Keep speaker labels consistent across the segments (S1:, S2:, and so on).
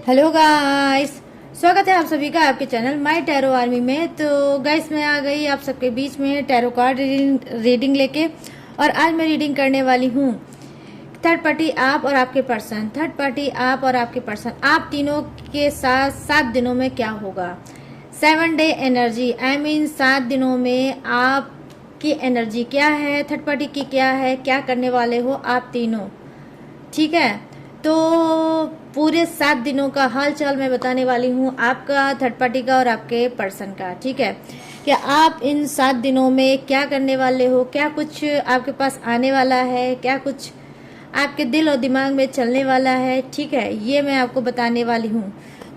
S1: Hello guys, स्वागत है आप सभी का आपके चैनल माय टैरो आर्मी में। तो गाइस मैं आ गई आप सबके बीच में टैरो कार्ड रीडिंग लेके। और आज मैं रीडिंग करने वाली हूँ थर्ड पार्टी आप और आपके पर्सन। थर्ड पार्टी आप और आपके पर्सन, आप तीनों के साथ 7 दिनों में क्या होगा। 7 डे एनर्जी, आई मीन 7 दिनों में आपकी एनर्जी क्या है, थर्ड पार्टी की क्या है, क्या करने वाले हो आप तीनों। ठीक है, तो पूरे 7 दिनों का हाल चाल मैं बताने वाली हूँ, आपका, थर्ड पार्टी का और आपके पर्सन का। ठीक है, कि आप इन 7 दिनों में क्या करने वाले हो, क्या कुछ आपके पास आने वाला है, क्या कुछ आपके दिल और दिमाग में चलने वाला है। ठीक है, ये मैं आपको बताने वाली हूँ।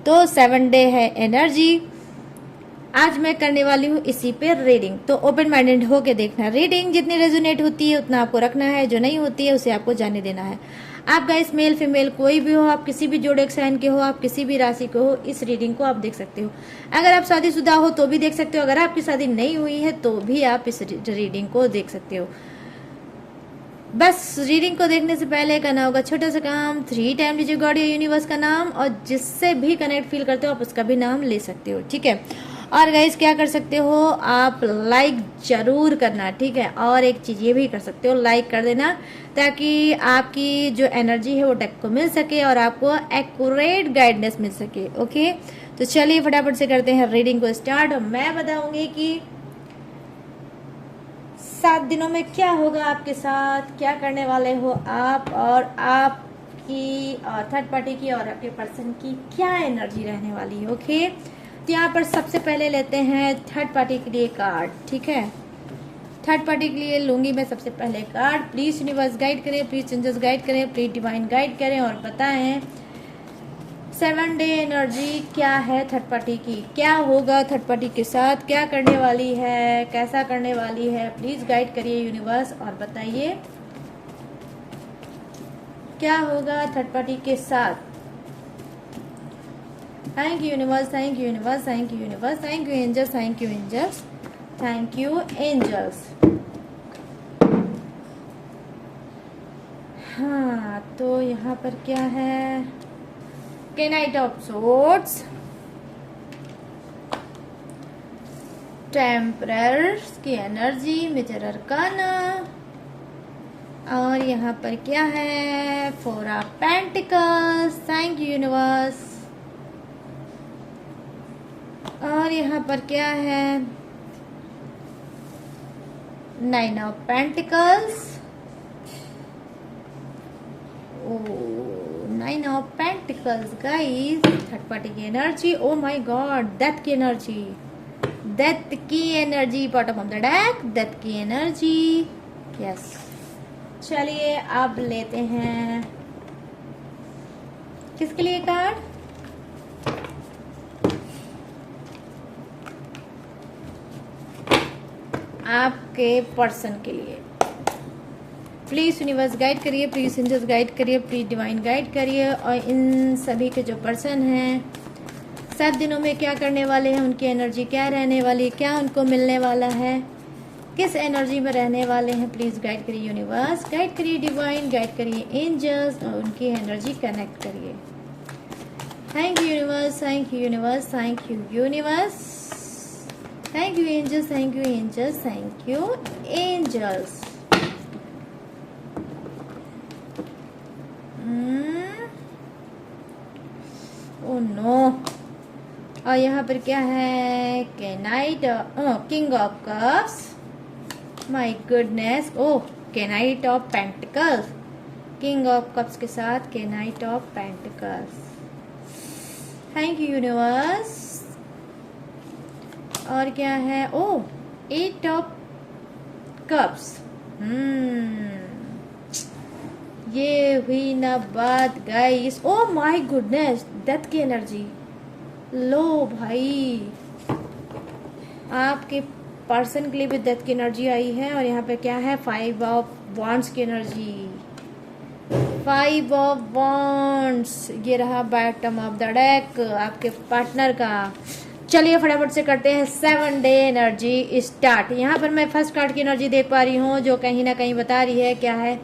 S1: तो 7 डे है एनर्जी, आज मैं करने वाली हूँ इसी पे रीडिंग। तो ओपन माइंडेड होके देखना, रीडिंग जितनी रेजोनेट होती है उतना आपको रखना है, जो नहीं होती है उसे आपको जाने देना है। आप गाइस मेल फीमेल कोई भी हो, आप किसी भी जोड़क साइन के हो, आप किसी भी राशि के हो, इस रीडिंग को आप देख सकते हो। अगर आप शादीशुदा हो तो भी देख सकते हो, अगर आपकी शादी नहीं हुई है तो भी आप इस रीडिंग को देख सकते हो। बस रीडिंग को देखने से पहले करना होगा छोटा सा काम, 3 टाइम लीजिए गॉड या यूनिवर्स का नाम, और जिससे भी कनेक्ट फील करते हो आप उसका भी नाम ले सकते हो। ठीक है, और गाइस क्या कर सकते हो, आप लाइक जरूर करना। ठीक है, और एक चीज़ ये भी कर सकते हो, लाइक कर देना ताकि आपकी जो एनर्जी है वो डेक को मिल सके और आपको एक्यूरेट गाइडेंस मिल सके। ओके, तो चलिए फटाफट से करते हैं रीडिंग को स्टार्ट। और मैं बताऊंगी कि 7 दिनों में क्या होगा आपके साथ, क्या करने वाले हो आप, और आपकी और थर्ड पार्टी की और आपके पर्सन की क्या एनर्जी रहने वाली है। ओके, तो यहाँ पर सबसे पहले लेते हैं थर्ड पार्टी के लिए कार्ड। ठीक है, थर्ड पार्टी के लिए लूंगी मैं सबसे पहले कार्ड। प्लीज यूनिवर्स गाइड करें, प्लीज एंजल्स गाइड करें, प्लीज डिवाइन गाइड करें और बताएं 7 डे एनर्जी क्या है थर्ड पार्टी की, क्या होगा थर्ड पार्टी के साथ, क्या करने वाली है, कैसा करने वाली है। प्लीज गाइड करिए यूनिवर्स और बताइए क्या होगा थर्ड पार्टी के साथ। Thank you universe, thank you universe, thank you universe, thank you angels, thank you angels, thank you angels. हाँ, तो यहाँ पर क्या है, नाइट ऑफ सोर्ड्स, टेम्परर्स की एनर्जी, मेजर अरकाना, और यहाँ पर क्या है, 4 of pentacles, thank you universe. और यहाँ पर क्या है, 9 of pentacles, 9 of pentacles guys, third party की energy. Oh my god, death की एनर्जी, डेथ की energy, bottom of the deck, death की एनर्जी। यस, चलिए अब लेते हैं किसके लिए कार्ड, आपके पर्सन के लिए। प्लीज यूनिवर्स गाइड करिए, प्लीज एंजल्स गाइड करिए, प्लीज डिवाइन गाइड करिए। और इन सभी के जो पर्सन हैं 7 दिनों में क्या करने वाले हैं, उनकी एनर्जी क्या रहने वाली है, क्या उनको मिलने वाला है, किस एनर्जी में रहने वाले हैं। प्लीज गाइड करिए यूनिवर्स, गाइड करिए डिवाइन, गाइड करिए एंजल्स और उनकी एनर्जी कनेक्ट करिए। Thank you universe, thank you universe, thank you universe, thank you angels, thank you angels, thank you angels. Oh no, और यहाँ पर क्या है, knight, king of cups, my goodness, oh knight of pentacles, king of cups के साथ knight of pentacles. Thank you universe. और क्या है, ओह 8 ऑफ कप्स। ये हुई ना बात guys, oh my goodness, death की एनर्जी। लो भाई, आपके पर्सन के लिए भी डेथ की एनर्जी आई है। और यहाँ पे क्या है, 5 ऑफ वॉन्ड्स की एनर्जी, 5 ऑफ वॉन्ड्स, ये रहा बॉटम ऑफ द डेक आपके पार्टनर का। चलिए फटाफट से करते हैं 7 डे एनर्जी स्टार्ट। यहाँ पर मैं फर्स्ट कार्ड की एनर्जी देख पा रही हूँ जो कहीं ना कहीं बता रही है क्या है,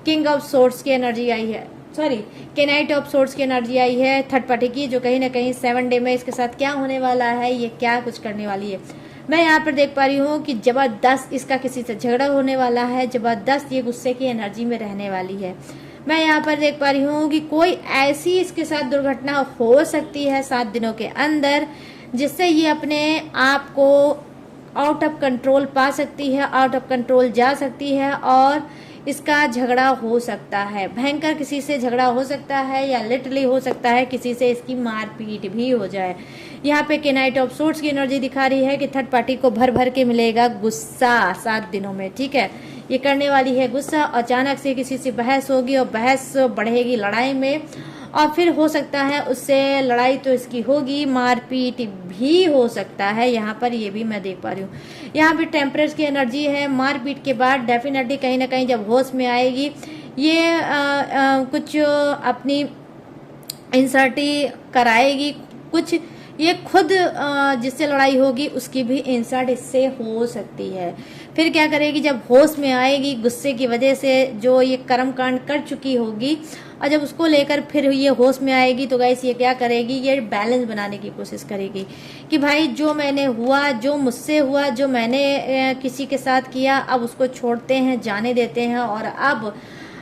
S1: किंग ऑफ सोर्ड्स की एनर्जी आई है। सॉरी के नाइट ऑफ सोर्ड्स की एनर्जी आई है थर्ड पार्टी की, जो कहीं ना कहीं 7 डे में इसके साथ क्या होने वाला है, ये क्या कुछ करने वाली है। मैं यहाँ पर देख पा रही हूँ कि जबरदस्त इसका किसी से झगड़ा होने वाला है, जबरदस्त ये गुस्से की एनर्जी में रहने वाली है। मैं यहाँ पर देख पा रही हूँ कि कोई ऐसी इसके साथ दुर्घटना हो सकती है 7 दिनों के अंदर, जिससे ये अपने आप को आउट ऑफ कंट्रोल पा सकती है, आउट ऑफ कंट्रोल जा सकती है, और इसका झगड़ा हो सकता है, भयंकर किसी से झगड़ा हो सकता है, या लिटरली हो सकता है किसी से इसकी मारपीट भी हो जाए। यहाँ पे के नाइट ऑफ सोर्ड्स की एनर्जी दिखा रही है कि थर्ड पार्टी को भर भर के मिलेगा गुस्सा 7 दिनों में, ठीक है। ये करने वाली है गुस्सा, अचानक से किसी से बहस होगी और बहस बढ़ेगी लड़ाई में, और फिर हो सकता है उससे लड़ाई तो इसकी होगी, मारपीट भी हो सकता है। यहाँ पर ये भी मैं देख पा रही हूँ। यहाँ पे टेम्परेचर की एनर्जी है, मारपीट के बाद डेफिनेटली कहीं ना कहीं जब होश में आएगी ये कुछ अपनी इंसर्टी कराएगी, कुछ ये खुद जिससे लड़ाई होगी उसकी भी इंसर्ट इससे हो सकती है। फिर क्या करेगी, जब होश में आएगी गुस्से की वजह से जो ये कर्मकांड कर चुकी होगी, और जब उसको लेकर फिर ये होश में आएगी तो गाइस ये क्या करेगी, ये बैलेंस बनाने की कोशिश करेगी कि भाई जो मैंने हुआ, जो मुझसे हुआ, जो मैंने किसी के साथ किया, अब उसको छोड़ते हैं, जाने देते हैं, और अब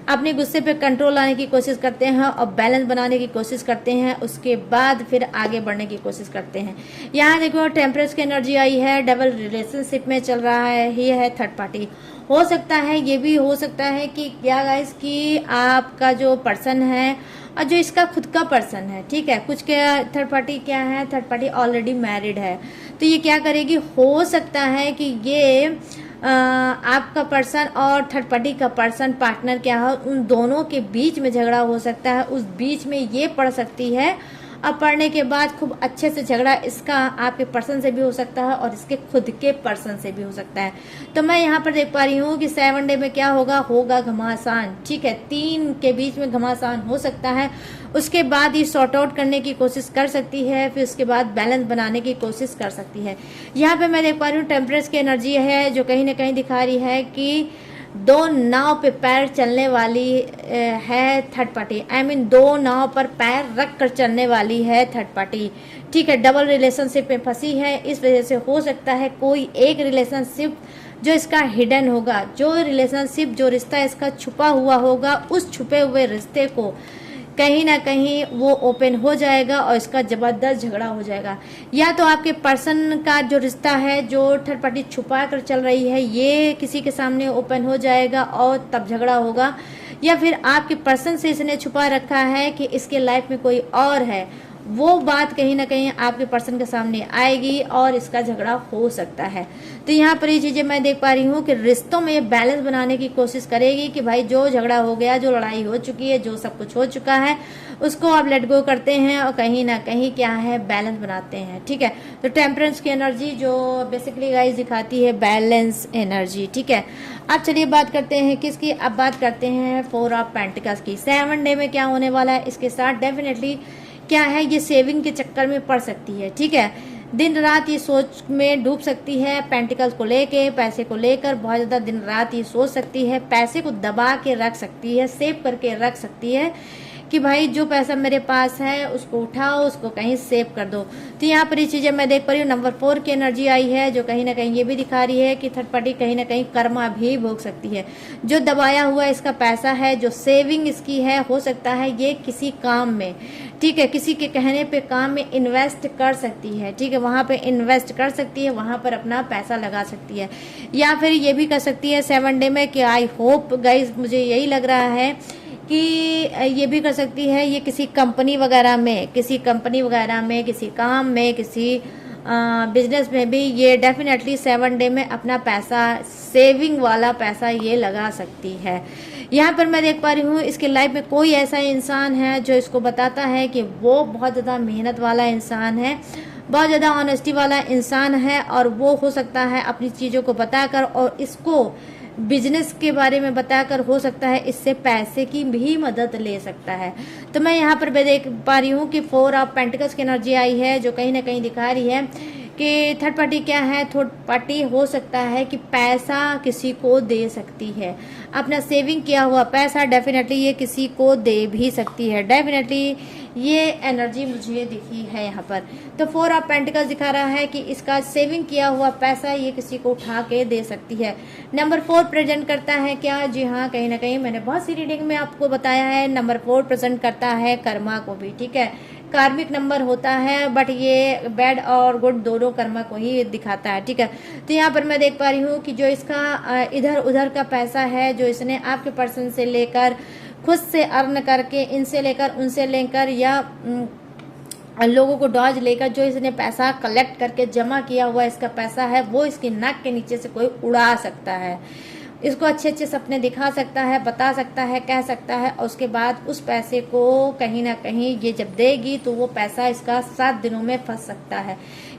S1: अपने गुस्से पे कंट्रोल लाने की कोशिश करते हैं और बैलेंस बनाने की कोशिश करते हैं, उसके बाद फिर आगे बढ़ने की कोशिश करते हैं। यहाँ देखो टेम्परेचर की एनर्जी आई है, डबल रिलेशनशिप में चल रहा है, ये है थर्ड पार्टी। हो सकता है, ये भी हो सकता है कि क्या गाइस कि आपका जो पर्सन है और जो इसका खुद का पर्सन है, ठीक है, कुछ क्या थर्ड पार्टी क्या है, थर्ड पार्टी ऑलरेडी मैरिड है, तो ये क्या करेगी, हो सकता है कि ये आपका पर्सन और थर्ड पार्टी का पर्सन पार्टनर क्या है, उन दोनों के बीच में झगड़ा हो सकता है, उस बीच में ये पड़ सकती है। अब पढ़ने के बाद खूब अच्छे से झगड़ा इसका आपके पर्सन से भी हो सकता है और इसके खुद के पर्सन से भी हो सकता है। तो मैं यहाँ पर देख पा रही हूँ कि 7 डे में क्या होगा घमासान, ठीक है, 3 के बीच में घमासान हो सकता है। उसके बाद ये सॉर्ट आउट करने की कोशिश कर सकती है, फिर उसके बाद बैलेंस बनाने की कोशिश कर सकती है। यहाँ पे मैं देख पा रही हूँ टेम्परेचर की एनर्जी है, जो कहीं ना कहीं दिखा रही है कि 2 नाव पे पैर चलने वाली है थर्ड पार्टी, आई मीन 2 नाव पर पैर रख कर चलने वाली है थर्ड पार्टी, ठीक है। डबल रिलेशनशिप में फंसी है, इस वजह से हो सकता है कोई एक रिलेशनशिप जो इसका हिडन होगा, जो रिलेशनशिप, जो रिश्ता इसका छुपा हुआ होगा, उस छुपे हुए रिश्ते को कहीं ना कहीं वो ओपन हो जाएगा और इसका जबरदस्त झगड़ा हो जाएगा। या तो आपके पर्सन का जो रिश्ता है, जो थर्ड पार्टी छुपा कर चल रही है, ये किसी के सामने ओपन हो जाएगा और तब झगड़ा होगा, या फिर आपके पर्सन से इसने छुपा रखा है कि इसके लाइफ में कोई और है, वो बात कहीं ना कहीं आपके पर्सन के सामने आएगी और इसका झगड़ा हो सकता है। तो यहाँ पर ये चीजें मैं देख पा रही हूँ कि रिश्तों में ये बैलेंस बनाने की कोशिश करेगी कि भाई जो झगड़ा हो गया, जो लड़ाई हो चुकी है, जो सब कुछ हो चुका है, उसको आप लेट गो करते हैं और कहीं ना कहीं क्या है, बैलेंस बनाते हैं, ठीक है। तो टेम्परेंस की एनर्जी जो बेसिकली गाइस दिखाती है बैलेंस एनर्जी, ठीक है। अब चलिए बात करते हैं किसकी, अब बात करते हैं 4 ऑफ पेंटिकल्स की। 7 डे में क्या होने वाला है इसके साथ, डेफिनेटली क्या है, ये सेविंग के चक्कर में पड़ सकती है, ठीक है। दिन रात ये सोच में डूब सकती है, पेंटिकल्स को लेके, पैसे को लेकर बहुत ज़्यादा दिन रात ये सोच सकती है, पैसे को दबा के रख सकती है, सेव करके रख सकती है कि भाई जो पैसा मेरे पास है उसको उठाओ, उसको कहीं सेव कर दो। तो यहाँ पर ये चीज़ें मैं देख पा रही हूँ। नंबर 4 की एनर्जी आई है, जो कहीं ना कहीं ये भी दिखा रही है कि थर्ड पार्टी कहीं ना कहीं कर्मा भी भोग सकती है। जो दबाया हुआ इसका पैसा है, जो सेविंग इसकी है, हो सकता है ये किसी काम में, ठीक है, किसी के कहने पे काम में इन्वेस्ट कर सकती है, ठीक है, वहाँ पे इन्वेस्ट कर सकती है, वहाँ पर अपना पैसा लगा सकती है। या फिर ये भी कर सकती है 7 डे में कि आई होप गाइज, मुझे यही लग रहा है कि ये भी कर सकती है ये किसी कंपनी वगैरह में, किसी काम में, किसी बिजनेस में भी ये डेफिनेटली 7 डे में अपना पैसा, सेविंग वाला पैसा ये लगा सकती है। यहाँ पर मैं देख पा रही हूँ इसके लाइफ में कोई ऐसा इंसान है जो इसको बताता है कि वो बहुत ज़्यादा मेहनत वाला इंसान है, बहुत ज़्यादा ऑनेस्टी वाला इंसान है, और वो हो सकता है अपनी चीज़ों को बताकर और इसको बिजनेस के बारे में बताकर हो सकता है इससे पैसे की भी मदद ले सकता है। तो मैं यहाँ पर देख पा रही हूँ कि 4 ऑफ पेंटिकल्स की एनर्जी आई है, जो कहीं ना कहीं दिखा रही है कि थर्ड पार्टी क्या है, थर्ड पार्टी हो सकता है कि पैसा किसी को दे सकती है, अपना सेविंग किया हुआ पैसा डेफिनेटली ये किसी को दे भी सकती है, डेफिनेटली ये एनर्जी मुझे दिखी है यहाँ पर। तो 4 ऑफ पेंटिकल्स दिखा रहा है कि इसका सेविंग किया हुआ पैसा ये किसी को उठा के दे सकती है। नंबर 4 प्रेजेंट करता है क्या, जी हाँ, कहीं ना कहीं मैंने बहुत सी रीडिंग में आपको बताया है, नंबर 4 प्रेजेंट करता है कर्मा को भी, ठीक है, कार्मिक नंबर होता है, बट ये बैड और गुड दोनों कर्मा को ही दिखाता है, ठीक है। तो यहाँ पर मैं देख पा रही हूँ कि जो इसका इधर उधर का पैसा है, जो इसने आपके पर्सन से लेकर खुद से अर्न करके, इनसे लेकर उनसे लेकर या लोगों को डॉज लेकर जो इसने पैसा कलेक्ट करके जमा किया हुआ इसका पैसा है, वो इसकी नाक के नीचे से कोई उड़ा सकता है, इसको अच्छे अच्छे सपने दिखा सकता है, बता सकता है, कह सकता है, और उसके बाद उस पैसे को कहीं ना कहीं ये जब देगी तो वो पैसा इसका 7 दिनों में फंस सकता है,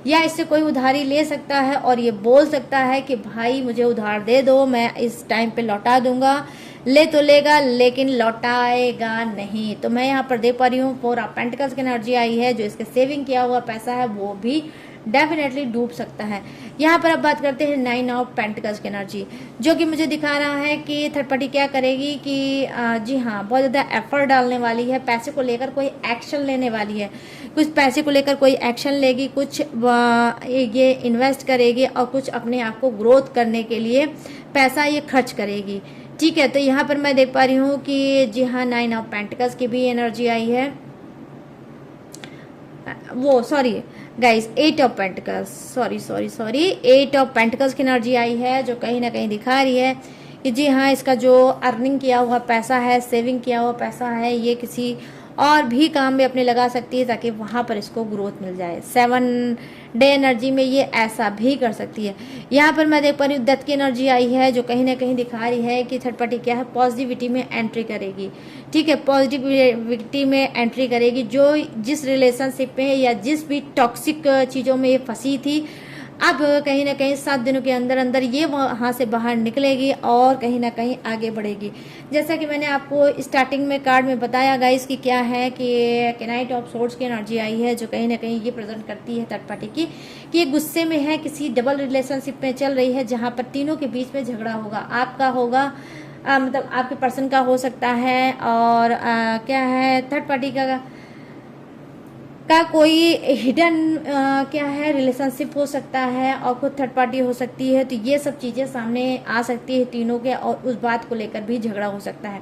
S1: या इससे कोई उधारी ले सकता है और ये बोल सकता है कि भाई मुझे उधार दे दो, मैं इस टाइम पे लौटा दूंगा। ले तो लेगा लेकिन लौटाएगा नहीं। तो मैं यहाँ पर देख पा रही हूँ 4 ऑफ पेंटिकल्स की एनर्जी आई है, जो इसके सेविंग किया हुआ पैसा है वो भी डेफिनेटली डूब सकता है। यहाँ पर अब बात करते हैं 9 ऑफ पेंटिकल्स की एनर्जी, जो कि मुझे दिखा रहा है कि थर्ड पार्टी क्या करेगी कि जी हाँ, बहुत ज़्यादा एफर्ट डालने वाली है, पैसे को लेकर कोई एक्शन लेने वाली है, कुछ पैसे को लेकर कोई एक्शन लेगी, कुछ ये इन्वेस्ट करेगी और कुछ अपने आप को ग्रोथ करने के लिए पैसा ये खर्च करेगी, ठीक है। तो यहाँ पर मैं देख पा रही हूँ कि जी हाँ 9 ऑफ पेंटिकल्स की भी एनर्जी आई है, वो sorry guys 8 of pentacles, sorry 8 of pentacles की एनर्जी आई है, जो कहीं ना कहीं दिखा रही है कि जी हाँ, इसका जो अर्निंग किया हुआ पैसा है, सेविंग किया हुआ पैसा है, ये किसी और भी काम में अपने लगा सकती है ताकि वहाँ पर इसको ग्रोथ मिल जाए। 7 डे एनर्जी में ये ऐसा भी कर सकती है। यहाँ पर मैं देख पा रही हूँ डेथ की एनर्जी आई है, जो कहीं ना कहीं दिखा रही है कि थर्ड पार्टी क्या है, पॉजिटिविटी में एंट्री करेगी, ठीक है, पॉजिटिविटी में एंट्री करेगी। जो जिस रिलेशनशिप में या जिस भी टॉक्सिक चीज़ों में ये फंसी थी, अब कहीं ना कहीं 7 दिनों के अंदर अंदर ये वहाँ से बाहर निकलेगी और कहीं ना कहीं आगे बढ़ेगी। जैसा कि मैंने आपको स्टार्टिंग में कार्ड में बताया गाइस कि क्या है कि नाइट ऑफ सोर्ड्स की एनर्जी आई है, जो कहीं ना कहीं ये प्रेजेंट करती है थर्ड पार्टी की कि ये गुस्से में है, किसी डबल रिलेशनशिप में चल रही है जहाँ पर तीनों के बीच में झगड़ा होगा, आपका होगा मतलब आपके पर्सन का हो सकता है, और क्या है थर्ड पार्टी का कोई हिडन क्या है रिलेशनशिप हो सकता है और खुद थर्ड पार्टी हो सकती है। तो ये सब चीज़ें सामने आ सकती है तीनों के, और उस बात को लेकर भी झगड़ा हो सकता है।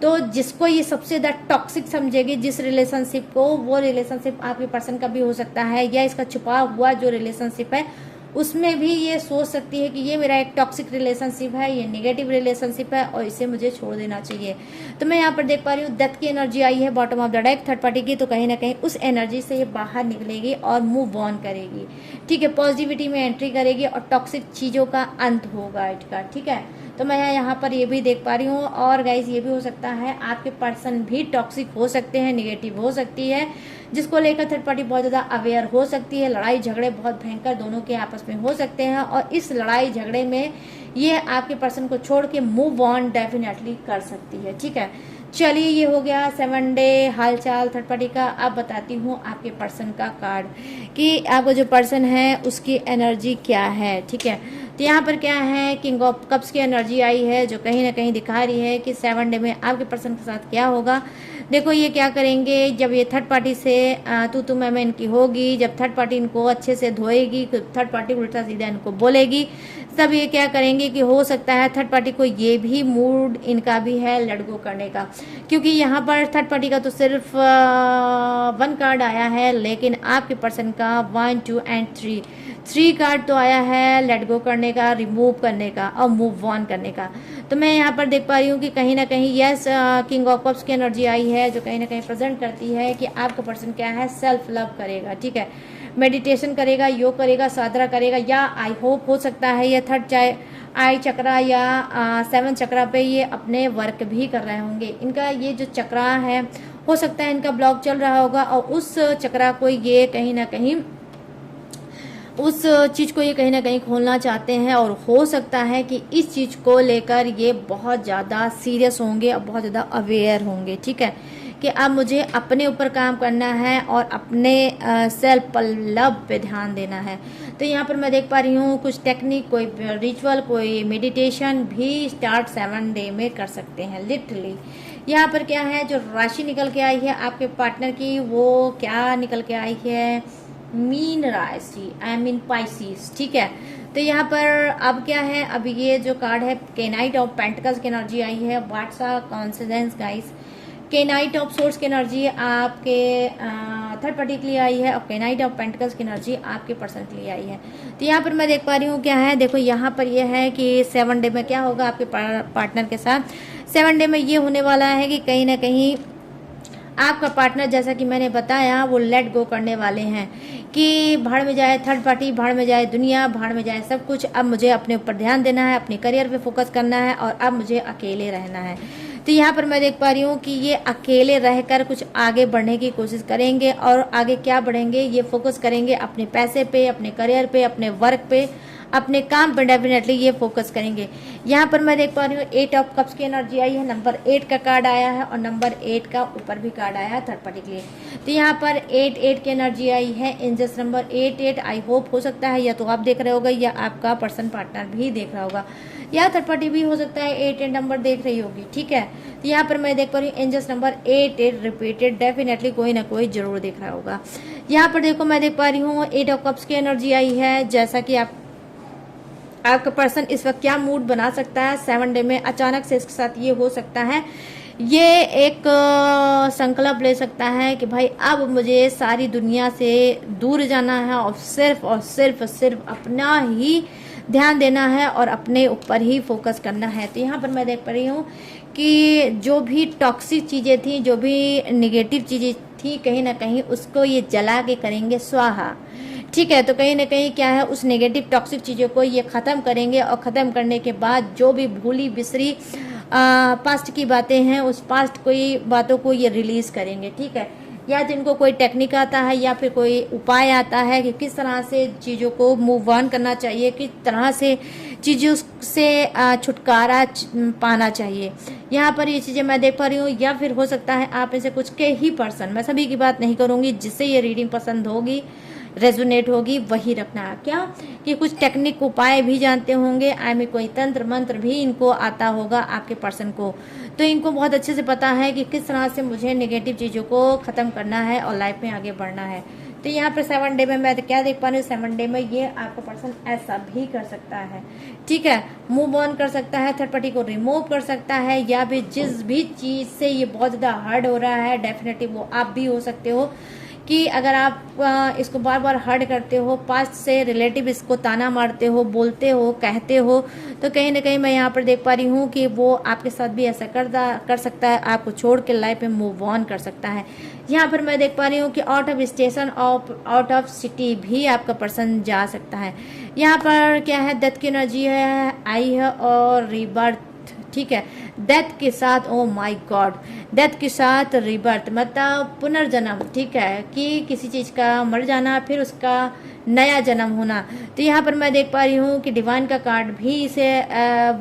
S1: तो जिसको ये सबसे ज़्यादा टॉक्सिक समझेगी जिस रिलेशनशिप को, वो रिलेशनशिप आपके पर्सन का भी हो सकता है, या इसका छुपा हुआ जो रिलेशनशिप है उसमें भी ये सोच सकती है कि ये मेरा एक टॉक्सिक रिलेशनशिप है, ये नेगेटिव रिलेशनशिप है और इसे मुझे छोड़ देना चाहिए। तो मैं यहाँ पर देख पा रही हूँ डेथ की एनर्जी आई है bottom of the deck third party की, तो कहीं ना कहीं उस एनर्जी से ये बाहर निकलेगी और मूव ऑन करेगी, ठीक है, पॉजिटिविटी में एंट्री करेगी और टॉक्सिक चीज़ों का अंत होगा इसका, ठीक है। तो मैं यहाँ पर ये भी देख पा रही हूँ। और गाइज ये भी हो सकता है आपके पर्सन भी टॉक्सिक हो सकते हैं, निगेटिव हो सकती है, जिसको लेकर थर्ड पार्टी बहुत ज़्यादा अवेयर हो सकती है। लड़ाई झगड़े बहुत भयंकर दोनों के आपस में हो सकते हैं और इस लड़ाई झगड़े में ये आपके पर्सन को छोड़ के मूव ऑन डेफिनेटली कर सकती है, ठीक है। चलिए ये हो गया 7 डे हालचाल थर्ड पार्टी का। अब बताती हूँ आपके पर्सन का कार्ड कि आपका जो पर्सन है उसकी एनर्जी क्या है, ठीक है। तो यहाँ पर क्या है, किंग ऑफ कप्स की एनर्जी आई है, जो कहीं ना कहीं दिखा रही है कि 7 डे में आपके पर्सन के साथ क्या होगा। देखो ये क्या करेंगे, जब ये थर्ड पार्टी से तू मैं इनकी होगी, जब थर्ड पार्टी इनको अच्छे से धोएगी, थर्ड पार्टी उल्टा सीधा इनको बोलेगी, तब ये क्या करेंगे कि हो सकता है थर्ड पार्टी को ये भी मूड इनका भी है लेट गो करने का, क्योंकि यहाँ पर थर्ड पार्टी का तो सिर्फ 1 कार्ड आया है, लेकिन आपके पर्सन का 1 2 एंड 3 कार्ड तो आया है लेट गो करने का, रिमूव करने का और मूव ऑन करने का। तो मैं यहाँ पर देख पा रही हूँ कि कहीं ना कहीं यस किंग ऑफ कप्स की एनर्जी आई है, जो कहीं ना कहीं प्रेजेंट करती है कि आपका पर्सन क्या है, सेल्फ लव करेगा, ठीक है, मेडिटेशन करेगा, योग करेगा, साधना करेगा, या आई होप हो सकता है ये थर्ड चाहे आई चक्रा या 7 चक्रा पे ये अपने वर्क भी कर रहे होंगे। इनका ये जो चक्रा है हो सकता है इनका ब्लॉक चल रहा होगा और उस चक्रा को ये कहीं ना कहीं उस चीज़ को ये कहीं ना कहीं खोलना चाहते हैं, और हो सकता है कि इस चीज़ को लेकर ये बहुत ज़्यादा सीरियस होंगे और बहुत ज़्यादा अवेयर होंगे, ठीक है। कि अब मुझे अपने ऊपर काम करना है और अपने सेल्फ लव पे ध्यान देना है। तो यहाँ पर मैं देख पा रही हूँ कुछ टेक्निक, कोई रिचुअल, कोई मेडिटेशन भी स्टार्ट 7 डे में कर सकते हैं लिटरली। यहाँ पर क्या है, जो राशि निकल के आई है आपके पार्टनर की, वो क्या निकल के आई है, मीन राशि, आई मीन पाइसिस। ठीक है, तो यहाँ पर अब क्या है, अब ये जो कार्ड है केनाइट ऑफ पेंटिकल्स की एनर्जी आई है। What's a coincidence guys, knight of source की एनर्जी आपके थर्ड पार्टी के लिए आई है और केनाइट ऑफ पेंटिकल्स की एनर्जी आपके पर्सन के लिए आई है। तो यहाँ पर मैं देख पा रही हूँ क्या है, देखो यहाँ पर ये है कि 7 डे में क्या होगा आपके पार्टनर के साथ। 7 डे में ये होने वाला है कि कहीं ना कहीं आपका पार्टनर, जैसा कि मैंने बताया, वो लेट गो करने वाले हैं कि भाड़ में जाए थर्ड पार्टी, भाड़ में जाए दुनिया, भाड़ में जाए सब कुछ। अब मुझे अपने ऊपर ध्यान देना है, अपने करियर पे फोकस करना है और अब मुझे अकेले रहना है। तो यहाँ पर मैं देख पा रही हूँ कि ये अकेले रहकर कुछ आगे बढ़ने की कोशिश करेंगे। और आगे क्या बढ़ेंगे, ये फोकस करेंगे अपने पैसे पे, अपने करियर पे, अपने वर्क पे, अपने काम पर डेफिनेटली ये फोकस करेंगे। यहाँ पर मैं देख पा रही हूँ 8 ऑफ कप्स की एनर्जी आई है, नंबर 8 का कार्ड आया है और नंबर 8 का ऊपर भी कार्ड आया है थर्ड पार्टी के लिए। तो यहाँ पर 8 की एनर्जी आई है, एंजल्स नंबर 8। आई होप हो सकता है या तो आप देख रहे होगा या आपका पर्सन पार्टनर भी देख रहा होगा या थर्ड पार्टी भी हो सकता है 8 नंबर देख रही होगी। ठीक है, तो यहाँ पर मैं देख पा रही हूँ एंजल्स नंबर 8 रिपीटेड, डेफिनेटली कोई ना कोई जरूर देख रहा होगा। यहाँ पर देखो मैं देख पा रही हूँ 8 ऑफ कप्स की एनर्जी आई है। जैसा कि आपका पर्सन इस वक्त क्या मूड बना सकता है 7 डे में, अचानक से इसके साथ ये हो सकता है, ये एक संकल्प ले सकता है कि भाई अब मुझे सारी दुनिया से दूर जाना है और सिर्फ अपना ही ध्यान देना है और अपने ऊपर ही फोकस करना है। तो यहाँ पर मैं देख पा रही हूँ कि जो भी टॉक्सिक चीज़ें थी, जो भी निगेटिव चीज़ें थी, कहीं ना कहीं उसको ये जला के करेंगे स्वाहा। ठीक है, तो कहीं ना कहीं क्या है, उस नेगेटिव टॉक्सिक चीज़ों को ये ख़त्म करेंगे और ख़त्म करने के बाद जो भी भूली बिसरी पास्ट की बातें हैं, उस पास्ट कोई बातों को ये रिलीज़ करेंगे। ठीक है, या जिनको कोई टेक्निक आता है या फिर कोई उपाय आता है कि किस तरह से चीज़ों को मूव ऑन करना चाहिए, किस तरह से चीज़ों से छुटकारा पाना चाहिए, यहाँ पर ये चीज़ें मैं देख पा रही हूँ। या फिर हो सकता है आप में से कुछ के ही पर्सन, मैं सभी की बात नहीं करूँगी, जिससे ये रीडिंग पसंद होगी, रेजोनेट होगी, वही रखना। क्या कि कुछ टेक्निक उपाय भी जानते होंगे, आई में कोई तंत्र मंत्र भी इनको आता होगा आपके पर्सन को। तो इनको बहुत अच्छे से पता है कि किस तरह से मुझे नेगेटिव चीज़ों को ख़त्म करना है और लाइफ में आगे बढ़ना है। तो यहाँ पर 7 डे में मैं क्या देख पा रही हूँ, 7 डे में ये आपका पर्सन ऐसा भी कर सकता है। ठीक है, मूव ऑन कर सकता है, थर्ड पार्टी को रिमूव कर सकता है, या भी जिस भी चीज़ से ये बहुत ज़्यादा हर्ट हो रहा है, डेफिनेटली वो आप भी हो सकते हो कि अगर आप इसको बार बार हर्ट करते हो, पास्ट से रिलेटिव इसको ताना मारते हो, बोलते हो, कहते हो, तो कहीं ना कहीं मैं यहाँ पर देख पा रही हूँ कि वो आपके साथ भी ऐसा कर सकता है, आपको छोड़ के लाइफ में मूव ऑन कर सकता है। यहाँ पर मैं देख पा रही हूँ कि out of station, out of city भी आपका पर्सन जा सकता है। यहाँ पर क्या है, डेथ की एनर्जी है आई है और रीबर्थ। ठीक है, डेथ के साथ, ओ माय गॉड, डेथ के साथ रिबर्थ मतलब पुनर्जन्म। ठीक है, कि किसी चीज़ का मर जाना फिर उसका नया जन्म होना। तो यहाँ पर मैं देख पा रही हूँ कि डिवाइन का कार्ड भी इसे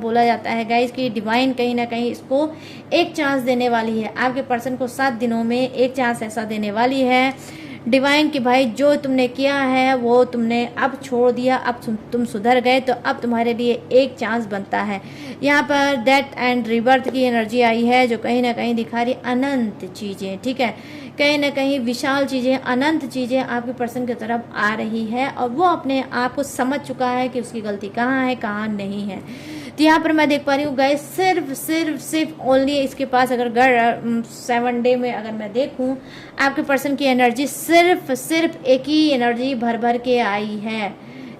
S1: बोला जाता है गाइस, कि डिवाइन कहीं ना कहीं इसको एक चांस देने वाली है, आपके पर्सन को 7 दिनों में एक चांस ऐसा देने वाली है डिवाइन कि भाई जो तुमने किया है वो तुमने अब छोड़ दिया, अब तुम सुधर गए, तो अब तुम्हारे लिए एक चांस बनता है। यहाँ पर डेथ एंड रिबर्थ की एनर्जी आई है, जो कहीं ना कहीं दिखा रही अनंत चीज़ें। ठीक है, कहीं ना कहीं विशाल चीज़ें, अनंत चीज़ें आपके पर्सन की तरफ आ रही है और वो अपने आप को समझ चुका है कि उसकी गलती कहाँ है, कहाँ नहीं है। तो यहाँ पर मैं देख पा रही हूँ गाइस, सिर्फ ओनली इसके पास अगर 7 डे में अगर मैं देखूँ आपके पर्सन की एनर्जी सिर्फ एक ही एनर्जी भर के आई है,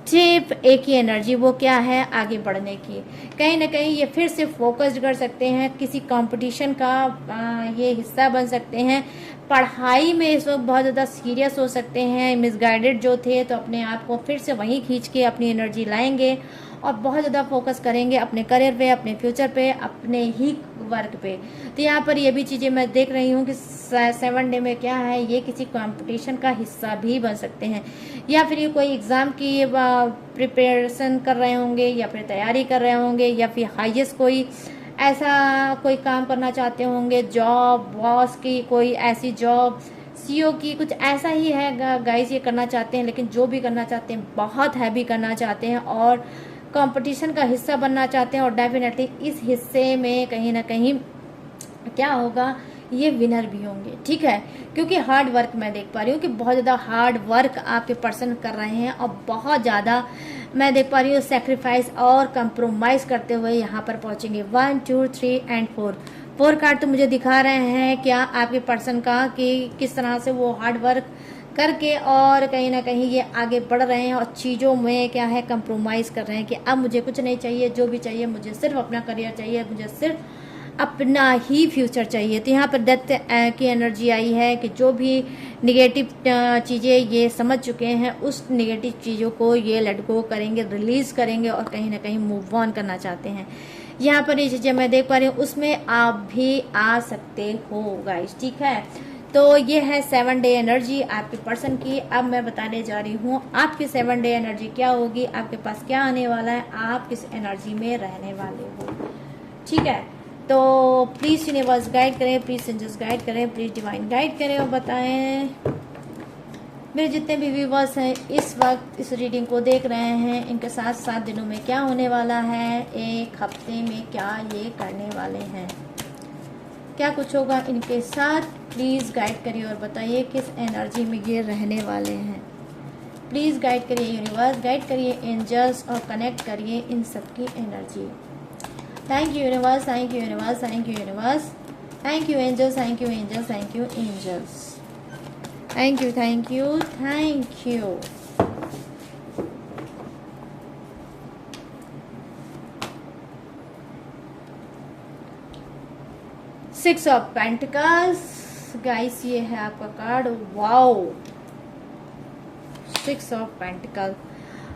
S1: सिर्फ एक ही एनर्जी, वो क्या है, आगे बढ़ने की। कहीं ना कहीं ये फिर से फोकस्ड कर सकते हैं, किसी कंपटीशन का ये हिस्सा बन सकते हैं, पढ़ाई में इस वक्त बहुत ज़्यादा सीरियस हो सकते हैं, मिसगाइडेड जो थे तो अपने आप को फिर से वहीं खींच के अपनी एनर्जी लाएंगे और बहुत ज़्यादा फोकस करेंगे अपने करियर पे, अपने फ्यूचर पे, अपने ही वर्क पे। तो यहाँ पर ये भी चीज़ें मैं देख रही हूँ कि 7 डे में क्या है, ये किसी कंपटीशन का हिस्सा भी बन सकते हैं, या फिर ये कोई एग्ज़ाम की प्रिपरेशन कर रहे होंगे, या फिर तैयारी कर रहे होंगे, या फिर हाईएस्ट कोई ऐसा कोई काम करना चाहते होंगे, जॉब, बॉस की कोई ऐसी जॉब, सीईओ की, कुछ ऐसा ही है गाइस, ये करना चाहते हैं। लेकिन जो भी करना चाहते हैं बहुत हैवी करना चाहते हैं और कंपटीशन का हिस्सा बनना चाहते हैं, और डेफिनेटली इस हिस्से में कहीं ना कहीं क्या होगा, ये विनर भी होंगे, ठीक है। क्योंकि हार्ड वर्क मैं देख पा रही हूँ कि बहुत ज़्यादा हार्ड वर्क आपके पर्सन कर रहे हैं, और बहुत ज़्यादा मैं देख पा रही हूँ सेक्रीफाइस और कंप्रोमाइज़ करते हुए यहाँ पर पहुँचेंगे। 1 2 3 एंड 4 कार्ड तो मुझे दिखा रहे हैं क्या आपके पर्सन का, कि किस तरह से वो हार्ड वर्क करके और कहीं ना कहीं ये आगे बढ़ रहे हैं, और चीज़ों में क्या है कंप्रोमाइज़ कर रहे हैं कि अब मुझे कुछ नहीं चाहिए, जो भी चाहिए मुझे सिर्फ अपना करियर चाहिए, मुझे सिर्फ अपना ही फ्यूचर चाहिए। तो यहाँ पर डेथ की एनर्जी आई है कि जो भी निगेटिव चीज़ें ये समझ चुके हैं, उस निगेटिव चीज़ों को ये लेट गो करेंगे, रिलीज़ करेंगे, और कहीं ना कहीं मूव ऑन करना चाहते हैं। यहाँ पर ये चीज़ें मैं देख पा रही हूँ, उसमें आप भी आ सकते हो गाइस, ठीक है। तो ये है 7 डे एनर्जी आपके पर्सन की। अब मैं बताने जा रही हूँ आपकी 7 डे एनर्जी क्या होगी, आपके पास क्या आने वाला है, आप किस एनर्जी में रहने वाले हो, ठीक है। तो प्लीज़ यूनिवर्स गाइड करें, प्लीज़ एंजल्स गाइड करें, प्लीज़ डिवाइन गाइड करें, और बताएं मेरे जितने भी व्यूवर्स हैं इस वक्त इस रीडिंग को देख रहे हैं, इनके साथ 7 दिनों में क्या होने वाला है, 1 हफ्ते में क्या ये करने वाले हैं, क्या कुछ होगा इनके साथ। प्लीज़ गाइड करिए और बताइए किस एनर्जी में ये रहने वाले हैं। प्लीज़ गाइड करिए यूनिवर्स, गाइड करिए एंजल्स, और कनेक्ट करिए इन सबकी energy. Thank you universe, thank you universe, thank you universe, thank you angels, thank you angels, thank you angels, thank you, thank you, thank you. Six of pentacles guys, ये है आपका card, wow, 6 of pentacle.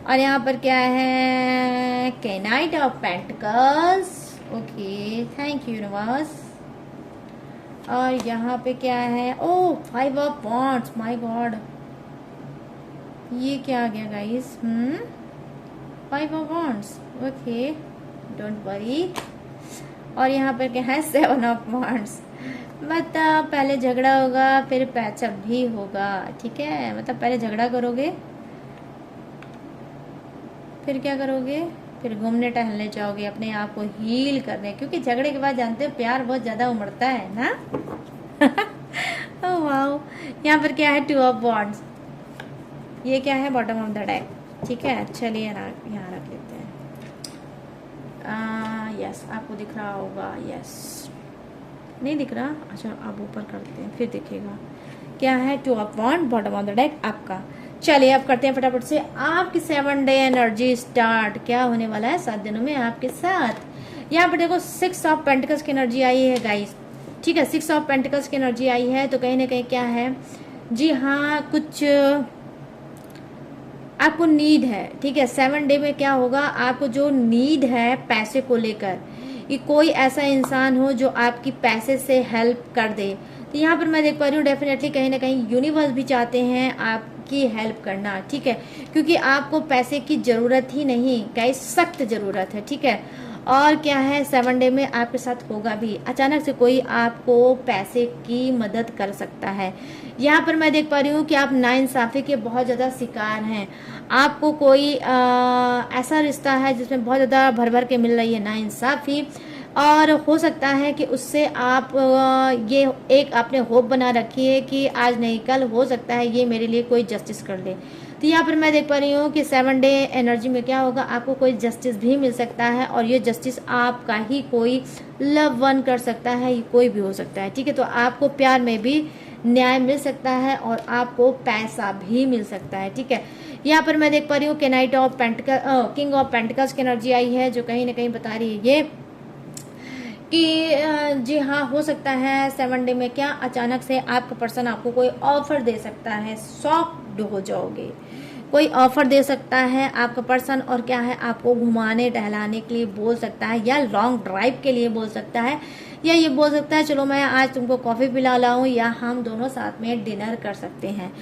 S1: और यहाँ पर क्या है, night of pentacles, okay, thank you universe. और यहाँ पे क्या है, ओ 5 ऑफ वॉन्ड्स, माय गॉड, ये क्या आ गया guys, 5 of wands, okay, don't worry. और यहाँ पर क्या है, 7 ऑफ वॉन्ड्स, मतलब पहले झगड़ा होगा फिर पैचअप भी होगा, ठीक है। मतलब पहले झगड़ा करोगे, फिर क्या करोगे, फिर घूमने टहलने जाओगे अपने आप को हील करने, क्योंकि झगड़े के बाद जानते हो प्यार बहुत ज़्यादा उमड़ता है ना। ओह वाओ, यहाँ पर क्या है, 2 ऑफ वॉन्ड्स, ये क्या है, बॉटम ऑफ द डेक, ठीक है। चलिए ना यहाँ रख लेते हैं। यस, आपको दिख रहा होगा, यस, नहीं दिख रहा, अच्छा आप ऊपर करते हैं फिर दिखेगा। क्या है, 2 of wand, bottom of the deck आपका। चलिए अब करते हैं फटाफट से आपकी 7 डे एनर्जी स्टार्ट, क्या होने वाला है 7 दिनों में आपके साथ। यहाँ पर देखो 6 ऑफ पेंटिकल्स की एनर्जी आई है गाइस, ठीक है, 6 ऑफ पेंटिकल्स की एनर्जी आई है। तो कहीं ना कहीं क्या है, जी हाँ, कुछ आपको नीड है, ठीक है। 7 डे में क्या होगा, आपको जो नीड है पैसे को लेकर, कि कोई ऐसा इंसान हो जो आपकी पैसे से हेल्प कर दे। तो यहाँ पर मैं देख पा रही हूँ डेफिनेटली कहीं ना कहीं यूनिवर्स भी चाहते हैं आपकी हेल्प करना, ठीक है, क्योंकि आपको पैसे की ज़रूरत ही नहीं गाइस, सख्त ज़रूरत है, ठीक है। और क्या है, 7 डे में आपके साथ होगा भी, अचानक से कोई आपको पैसे की मदद कर सकता है। यहाँ पर मैं देख पा रही हूँ कि आप नाइंसाफ़ी के बहुत ज़्यादा शिकार हैं। आपको कोई ऐसा रिश्ता है जिसमें बहुत ज़्यादा भर भर के मिल रही है नाइंसाफ़ी, और हो सकता है कि उससे आप ये एक आपने होप बना रखी है कि आज नहीं कल हो सकता है ये मेरे लिए कोई जस्टिस कर ले। तो यहाँ पर मैं देख पा रही हूँ कि 7 डे एनर्जी में क्या होगा, आपको कोई जस्टिस भी मिल सकता है, और ये जस्टिस आपका ही कोई लव वन कर सकता है, ये कोई भी हो सकता है, ठीक है। तो आपको प्यार में भी न्याय मिल सकता है और आपको पैसा भी मिल सकता है, ठीक है। यहाँ पर मैं देख पा रही हूँ कि night of pentacle, king of pentacles की एनर्जी आई है, जो कहीं ना कहीं बता रही है ये कि जी हाँ, हो सकता है 7 डे में क्या अचानक से आपका पर्सन आपको कोई ऑफर दे सकता है, शॉक्ड हो जाओगे, कोई ऑफर दे सकता है आपका पर्सन, और क्या है, आपको घुमाने टहलाने के लिए बोल सकता है, या लॉन्ग ड्राइव के लिए बोल सकता है, या ये बोल सकता है चलो मैं आज तुमको कॉफ़ी पिला लाऊं, या हम दोनों साथ में डिनर कर सकते हैं,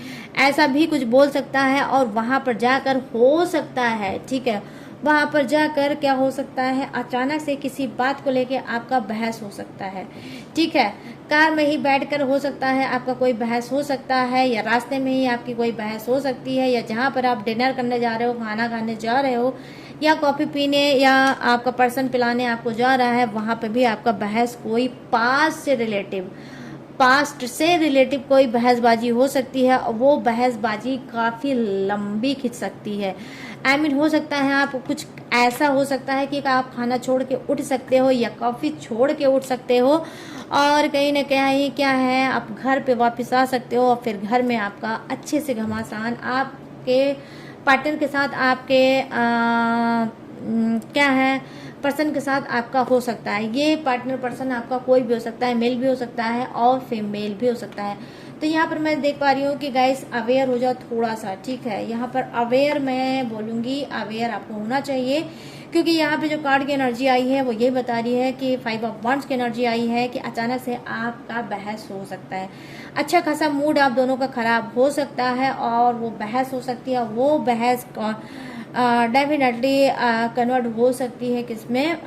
S1: ऐसा भी कुछ बोल सकता है। और वहाँ पर जाकर हो सकता है, ठीक है, वहाँ पर जाकर क्या हो सकता है, अचानक से किसी बात को लेके आपका बहस हो सकता है। ठीक है, कार में ही बैठकर हो सकता है आपका कोई बहस हो सकता है, या रास्ते में ही आपकी कोई बहस हो सकती है, या जहाँ पर आप डिनर करने जा रहे हो, खाना खाने जा रहे हो, या कॉफ़ी पीने, या आपका पर्सन पिलाने आपको जा रहा है, वहाँ पे भी आपका बहस कोई पास्ट से रिलेटिव कोई बहसबाजी हो सकती है। वो बहसबाजी काफ़ी लंबी खिंच सकती है। हो सकता है आप कुछ ऐसा हो सकता है कि आप खाना छोड़ के उठ सकते हो या कॉफ़ी छोड़ के उठ सकते हो, और कहीं ना कहीं क्या है, आप घर पे वापस आ सकते हो, और फिर घर में आपका अच्छे से घमासान आपके पार्टनर के साथ, आपके क्या है, पर्सन के साथ आपका हो सकता है। ये पार्टनर पर्सन आपका कोई भी हो सकता है, मेल भी हो सकता है और फीमेल भी हो सकता है। तो यहाँ पर मैं देख पा रही हूँ कि गाइस अवेयर हो जाओ थोड़ा सा। ठीक है, यहाँ पर अवेयर मैं बोलूँगी, अवेयर आपको होना चाहिए, क्योंकि यहाँ पे जो कार्ड की एनर्जी आई है वो ये बता रही है कि 5 ऑफ वांड्स की एनर्जी आई है कि अचानक से आपका बहस हो सकता है। अच्छा खासा मूड आप दोनों का खराब हो सकता है, और वो बहस हो सकती है। वो बहस डेफिनेटली कन्वर्ट हो सकती है किसमें,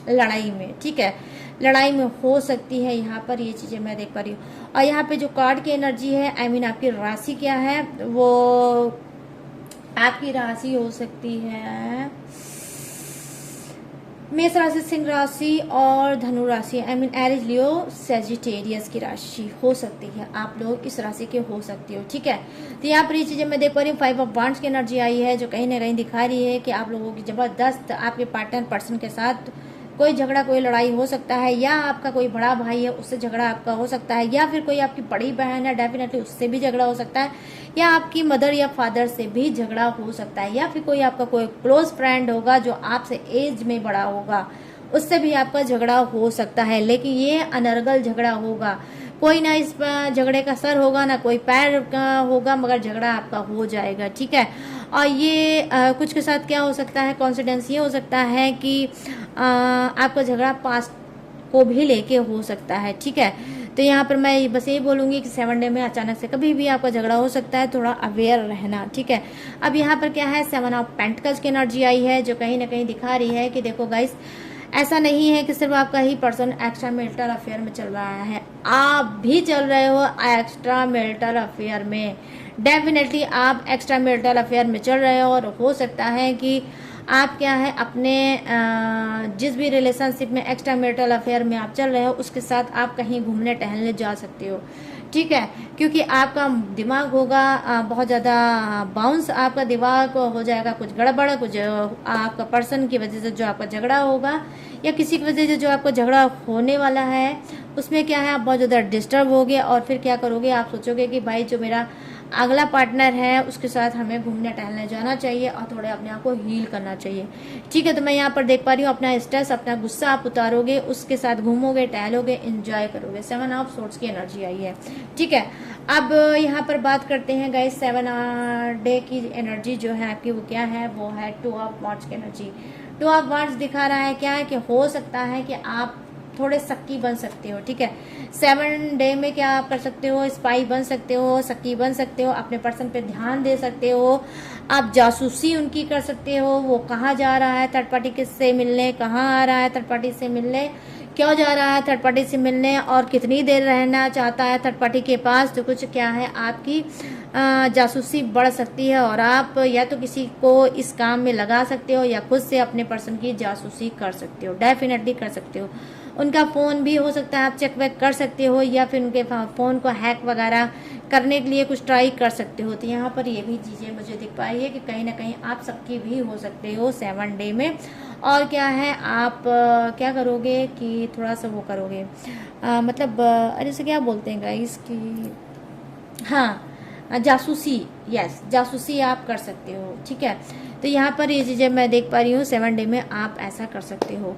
S1: लड़ाई में। ठीक है, लड़ाई में हो सकती है। यहाँ पर ये चीज़ें मैं देख पा रही हूँ। और यहाँ पे जो कार्ड की एनर्जी है, आपकी राशि क्या है, वो आपकी राशि हो सकती है मेष राशि, सिंह राशि और धनु राशि। एरिज, लियो, सेजिटेरियस की राशि हो सकती है। आप लोग इस राशि के हो सकती हो। ठीक है, तो यहाँ पर ये चीजें मैं देख पा रही हूँ। 5 ऑफ वांड्स की एनर्जी आई है, जो कहीं ना कहीं दिखा रही है कि आप लोगों की जबरदस्त आपके पार्टनर पर्सन के साथ कोई झगड़ा, कोई लड़ाई हो सकता है, या आपका कोई बड़ा भाई है उससे झगड़ा आपका हो सकता है, या फिर कोई आपकी बड़ी बहन है डेफिनेटली उससे भी झगड़ा हो सकता है, या आपकी मदर या फादर से भी झगड़ा हो सकता है, या फिर कोई आपका कोई क्लोज फ्रेंड होगा जो आपसे एज में बड़ा होगा, उससे भी आपका झगड़ा हो सकता है। लेकिन ये अनर्गल झगड़ा होगा, कोई ना इस झगड़े का सर होगा ना कोई पैर का होगा, मगर झगड़ा आपका हो जाएगा। ठीक है, और ये कुछ के साथ क्या हो सकता है, कॉन्सिडेंस ये हो सकता है कि आपका झगड़ा पास्ट को भी लेके हो सकता है। ठीक है, तो यहाँ पर मैं बस यही बोलूँगी कि 7 डे में अचानक से कभी भी आपका झगड़ा हो सकता है, थोड़ा अवेयर रहना। ठीक है, अब यहाँ पर क्या है, 7 ऑफ पेंटिकल्स की एनर्जी आई है, जो कहीं ना कहीं दिखा रही है कि देखो गाइस, ऐसा नहीं है कि सिर्फ आपका ही पर्सन एक्स्ट्रा मैरिटल अफेयर में चल रहा है, आप भी चल रहे हो एक्स्ट्रा मैरिटल अफेयर में। डेफिनेटली आप एक्स्ट्रा मैरिटल अफेयर में चल रहे हो, और हो सकता है कि आप क्या है, अपने जिस भी रिलेशनशिप में एक्स्ट्रा मैरिटल अफेयर में आप चल रहे हो उसके साथ आप कहीं घूमने टहलने जा सकते हो। ठीक है, क्योंकि आपका दिमाग होगा बहुत ज़्यादा बाउंस, आपका दिमाग हो जाएगा कुछ गड़बड़, कुछ आपका पर्सन की वजह से जो आपका झगड़ा होगा, या किसी की वजह से जो आपको झगड़ा होने वाला है, उसमें क्या है, आप बहुत ज़्यादा डिस्टर्ब होगे, और फिर क्या करोगे, आप सोचोगे कि भाई जो मेरा अगला पार्टनर है उसके साथ हमें घूमने टहलने जाना चाहिए और थोड़े अपने आप को हील करना चाहिए। ठीक है, तो मैं यहाँ पर देख पा रही हूँ अपना स्ट्रेस, अपना गुस्सा आप उतारोगे, उसके साथ घूमोगे, टहलोगे, एंजॉय करोगे। 7 ऑफ सोर्ड्स की एनर्जी आई है। ठीक है, अब यहाँ पर बात करते हैं गाइस, 7 डे की एनर्जी जो है आपकी, वो क्या है, वो है 2 ऑफ वांड्स की एनर्जी। 2 ऑफ वांड्स दिखा रहा है क्या है कि हो सकता है कि आप थोड़े सक्की बन सकते हो। ठीक है, 7 डे में क्या आप कर सकते हो, स्पाई बन सकते हो, सक्की बन सकते हो, अपने पर्सन पे ध्यान दे सकते हो, आप जासूसी उनकी कर सकते हो, वो कहाँ जा रहा है थर्ड पार्टी से मिलने, कहाँ आ रहा है थर्ड पार्टी से मिलने, क्यों जा रहा है थर्ड पार्टी से मिलने, और कितनी देर रहना चाहता है थर्ड पार्टी के पास। तो कुछ क्या है, आपकी जासूसी बढ़ सकती है, और आप या तो किसी को इस काम में लगा सकते हो, या खुद से अपने पर्सन की जासूसी कर सकते हो, डेफिनेटली कर सकते हो। उनका फ़ोन भी हो सकता है आप चेक वेक कर सकते हो, या फिर उनके फ़ोन को हैक वगैरह करने के लिए कुछ ट्राई कर सकते हो। तो यहाँ पर ये भी चीज़ें मुझे दिख पाई है कि कहीं ना कहीं आप सबकी भी हो सकते हो 7 डे में। और क्या है, आप क्या करोगे कि थोड़ा सा वो करोगे, मतलब अरे इसे क्या बोलते हैं गाइस कि, हाँ, जासूसी, यस, जासूसी आप कर सकते हो। ठीक है, तो यहाँ पर ये चीज़ें मैं देख पा रही हूँ, 7 डे में आप ऐसा कर सकते हो।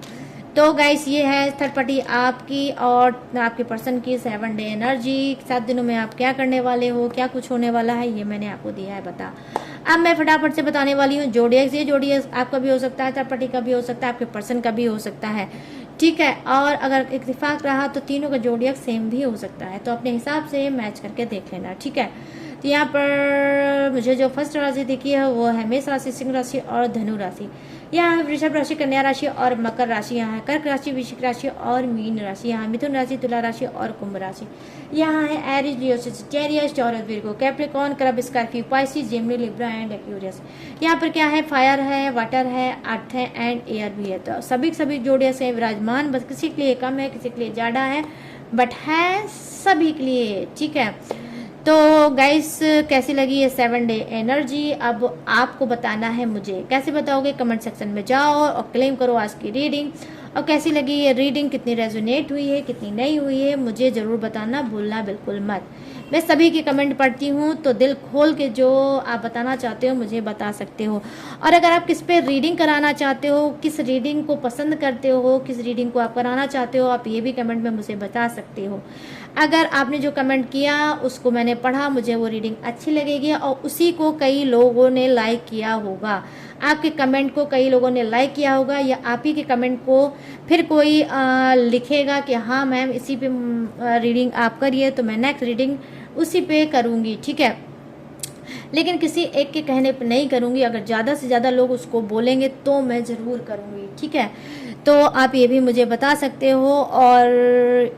S1: तो गाइस ये है थर्ड पार्टी आपकी और आपके पर्सन की 7 डे एनर्जी। 7 दिनों में आप क्या करने वाले हो, क्या कुछ होने वाला है, ये मैंने आपको दिया है बता। अब मैं फटाफट से बताने वाली हूँ जोडियक्स। ये जोडियक्स आपका भी हो सकता है, थर्ड पार्टी का भी हो सकता है, आपके पर्सन का भी हो सकता है। ठीक है, और अगर इत्तेफाक रहा तो तीनों का जोडियक सेम भी हो सकता है, तो अपने हिसाब से मैच करके देख लेना। ठीक है, तो यहाँ पर मुझे जो फर्स्ट राशि दिखी है वो है मेष राशि, सिंह राशि और धनु राशि। यहाँ है वृषभ राशि, कन्या राशि और मकर राशि। यहाँ है कर्क राशि, वृश्चिक राशि और मीन राशि। यहाँ मिथुन राशि, तुला राशि और कुंभ राशि। यहाँ है Aries, Leo, Sagittarius, Taurus, Virgo, Capricorn, crab, Scorpio, Pisces, Gemini, Libra and Aquarius. यहाँ पर क्या है, फायर है, वाटर है, अर्थ है एंड एयर भी है। तो सभी जोड़े से विराजमान, बस किसी के लिए कम है, किसी के लिए ज़्यादा है, बट है सभी के लिए, ठीक है। तो गाइस कैसी लगी ये 7 डे एनर्जी, अब आपको बताना है मुझे। कैसे बताओगे, कमेंट सेक्शन में जाओ और क्लेम करो आज की रीडिंग। और कैसी लगी ये रीडिंग, कितनी रेजोनेट हुई है, कितनी नहीं हुई है, मुझे ज़रूर बताना भूलना बिल्कुल मत। मैं सभी की कमेंट पढ़ती हूँ, तो दिल खोल के जो आप बताना चाहते हो मुझे बता सकते हो। और अगर आप किस पे रीडिंग कराना चाहते हो, किस रीडिंग को पसंद करते हो, किस रीडिंग को आप कराना चाहते हो, आप ये भी कमेंट में मुझे बता सकते हो। अगर आपने जो कमेंट किया उसको मैंने पढ़ा, मुझे वो रीडिंग अच्छी लगेगी और उसी को कई लोगों ने लाइक किया होगा। आपके कमेंट को कई लोगों ने लाइक किया होगा, या आप ही के कमेंट को फिर कोई लिखेगा कि हाँ मैम इसी पे रीडिंग आप करिए, तो मैं नेक्स्ट रीडिंग उसी पे करूँगी, ठीक है। लेकिन किसी एक के कहने पे नहीं करूँगी, अगर ज़्यादा से ज़्यादा लोग उसको बोलेंगे तो मैं ज़रूर करूँगी, ठीक है। तो आप ये भी मुझे बता सकते हो। और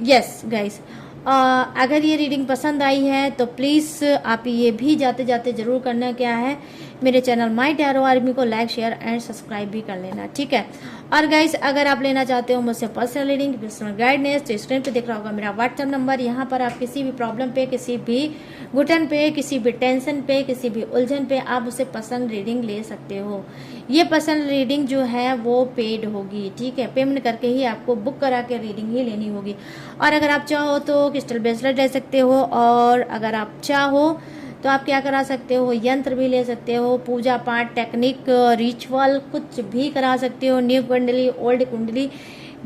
S1: यस गाइस, अगर ये रीडिंग पसंद आई है तो प्लीज़ आप ये भी जाते जाते ज़रूर करना, क्या है, मेरे चैनल माई टैरो आर्मी को लाइक शेयर एंड सब्सक्राइब भी कर लेना, ठीक है। और गाइस अगर आप लेना चाहते हो मुझसे पर्सनल रीडिंग, पर्सनल गाइडेंस, तो स्क्रीन पे दिख रहा होगा मेरा व्हाट्सएप नंबर। यहाँ पर आप किसी भी प्रॉब्लम पे, किसी भी घुटन पे, किसी भी टेंशन पे, किसी भी उलझन पे आप उससे पर्सनल रीडिंग ले सकते हो। ये पर्सनल रीडिंग जो है वो पेड होगी, ठीक है, पेमेंट करके ही आपको बुक करा के रीडिंग ही लेनी होगी। और अगर आप चाहो तो क्रिस्टल ब्रेसलेट ले सकते हो, और अगर आप चाहो तो आप क्या करा सकते हो, यंत्र भी ले सकते हो, पूजा पाठ, टेक्निक, रिचुअल कुछ भी करा सकते हो, न्यू कुंडली, ओल्ड कुंडली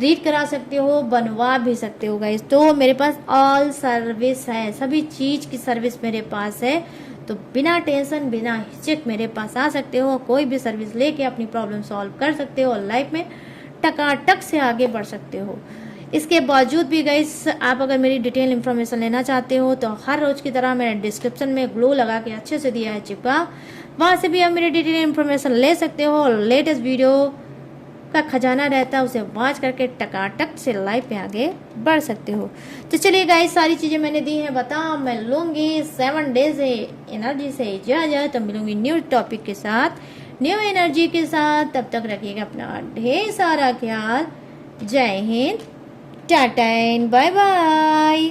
S1: रीड करा सकते हो, बनवा भी सकते हो गाइस। तो मेरे पास ऑल सर्विस है, सभी चीज़ की सर्विस मेरे पास है। तो बिना टेंशन, बिना हिचक मेरे पास आ सकते हो, कोई भी सर्विस लेके अपनी प्रॉब्लम सॉल्व कर सकते हो और लाइफ में टकाटक से आगे बढ़ सकते हो। इसके बावजूद भी गाइस आप अगर मेरी डिटेल इन्फॉर्मेशन लेना चाहते हो तो हर रोज़ की तरह मैंने डिस्क्रिप्शन में ग्लो लगा के अच्छे से दिया है चिपका, वहाँ से भी आप मेरी डिटेल इन्फॉर्मेशन ले सकते हो और लेटेस्ट वीडियो का खजाना रहता है उसे वॉच करके टकाटक से लाइफ में आगे बढ़ सकते हो। तो चलिए गाइस सारी चीज़ें मैंने दी हैं, बताओ मैं लूँगी 7 डेज एनर्जी से इजाज़त, तो मिलूँगी न्यू टॉपिक के साथ, न्यू एनर्जी के साथ। तब तक रखिएगा अपना ढेर सारा ख्याल। जय हिंद, टाटा एंड बाय बाय।